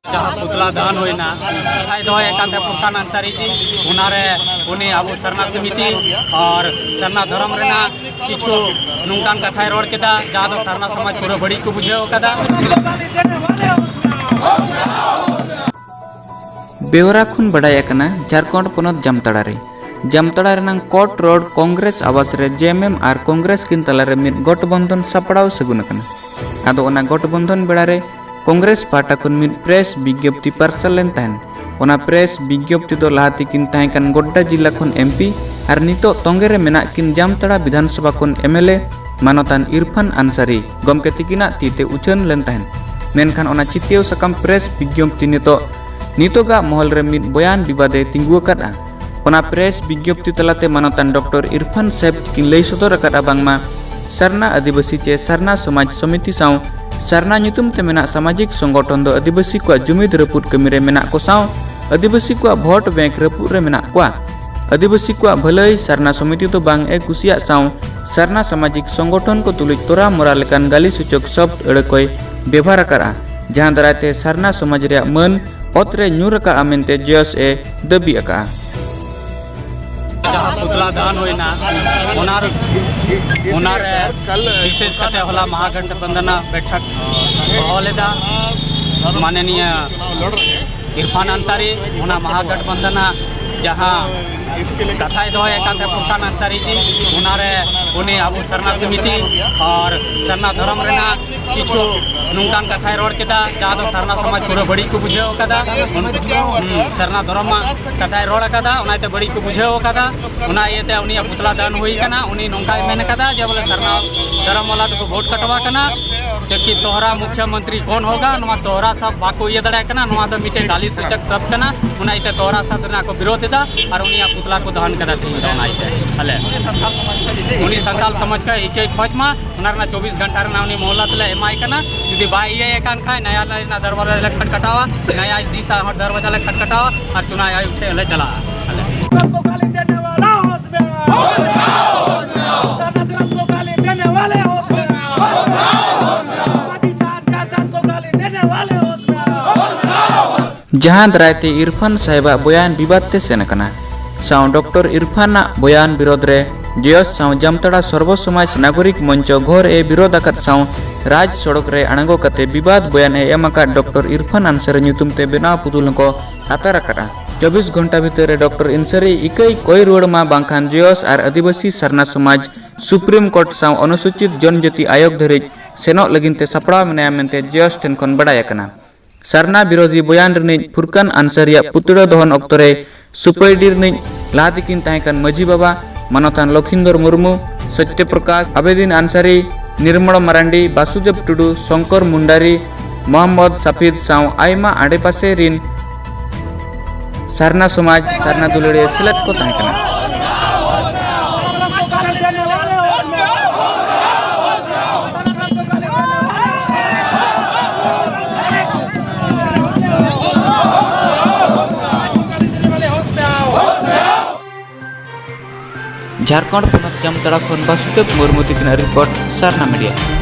जहाँ पुतला दहन होना कथाई दोहे फुरकान अंसारी जी उनारे उनी अब सरना समिति और सरना धर्म रेना किछु नुंकान कथाई रोड केदा जहाँ दो सरना समाज पूरा बड़ी को बुझे कदा बेवरा खुन बड़ाय कना झारखंड पोनत जामताड़ा रेनांग कोट रोड कांग्रेस आवास रे जेएमएम और कांग्रेस किन तलारे मिद गठबंधन सपड़ाव सगुन कना आदो ओना गठबंधन बेड़ा रे कांग्रेस पार्टा खुन मिद प्रेस विज्ञप्ति पार्सल लेन तहन ओना प्रेस विज्ञप्ति दो लाहाती किन ताहें कान गोड्डा जिला खुन एमपी और नितो तोंगे रे मेना किन जामताड़ा विधानसभा खुन एमएलए मानतान इरफान अंसारी गमके तिकिना तीते उछन लेन तहन मेनखान ओना चितियो सकम प्रेस विज्ञप्ति नितोगा महल रे मिद बयान विवादे तिंगु अकादा ओना प्रेस विज्ञप्ति तलाते मानतान डॉक्टर इरफान साहेब किन लई सदर अकादा बांगमा सरना आदिवासी चे सरना समाज समिति Sao Sarna nyutum te mena सामाजिक संगठन दो आदिवासी को जुमिद रपुट कमी रे मेना को साव आदिवासी को भोट बैंक रपुट रे मेना को आदिवासी को भलाई सरना समिति तो बांग ए कुसिया साव सरना सामाजिक संगठन को तुलिक तोरा मोरा लेकान गाली सूचक शब्द अड़कोय व्यवहार करा जहां दराते सरना समाज रे मन ओतरे न्यूर का आमेनते जस ए दबी अका जहाँ पुतला दहन होना विशेष करते होला महागठबंधन बैठक होलेदा माननीय इरफान अंसारी उना महागठबंधन जहाँ कथाई दोहे फुरकान अंसारी जी उनारे उनी अब सरना समिति और सरना धर्म रेना किछु नुंकान कथाई रोड केदा जहाँ दो सरना समाज पूरा बड़ी को बुझे कदा सरना धर्म कथाई रोड कदा उनाते बड़ी को बुझे कदा उना येते उनी पुतला दहन हुई कना उनी नोंका मेन कदा जे बोले सरना धर्म वाला तो वोट कटवा कना कि तोहरा मुख्यमंत्री कौन होगा नुआ तोहरा सब बाको ये दड़ा कना नुआ तो मिटे गाली सूचक सब कना उना इते तोहरा सब ना को विरोध दा और उनी पुतला को दहन कदा थी उना इते हले उनी संताल समझ का एक खोज मा उनारना 24 घंटा रे उनी मोहल्ला तले एमआई कना यदि बाई ये एकान खाय नया ना दरवाजा ले खटखटावा नया दिशा हर दरवाजा ले खटखटावा और चुनाव आयोग उठे ले चला हले को गाली देने वाला होश में को गाली देने वाले होश में जहां दरायते इरफान साहेबा बयान विवाद ते सेन कना साव डॉक्टर इरफान बयान विरोध रे जयस साव जामताड़ा सर्व समाज नागरिक मंच घोर ए विरोध अकत साव राज सड़क रे अणगो कते विवाद बयान एमका डॉक्टर इरफान अंसारी ᱧᱩᱛᱩᱢ ते बेना पुतुल को आतार करा 24 घंटा भीतर डॉक्टर इंसारी इकई कोई रोड मा बांखान जयस और आदिवासी सरना समाज सुप्रीम कोर्ट साव अनुसूचित जनजाति आयोग धरि सेनो लगिनते सपड़ा मेना मेनते जयस ठेन खन बड़ाय कना सरना विरोधी बयान रनी फुरकान अंसारिया पुतड़ा दहन अक्तरे सुपैडी रनी लादिकिन ताहेकान मजी बाबा मानतान लखिंदर मुर्मू सत्य प्रकाश आबेदीन अंसारी निर्मल मरांडी वासुदेव टुडू शंकर मुंडारी मोहम्मद सफीद साव आयमा आडेपासे रिन सरना समाज सरना दुलड़े सिलेट को ताहेकाना झारखंड पोनत जामताड़ा खन वासुदेव मुर्मू तिकना रिपोर्ट सरना मीडिया।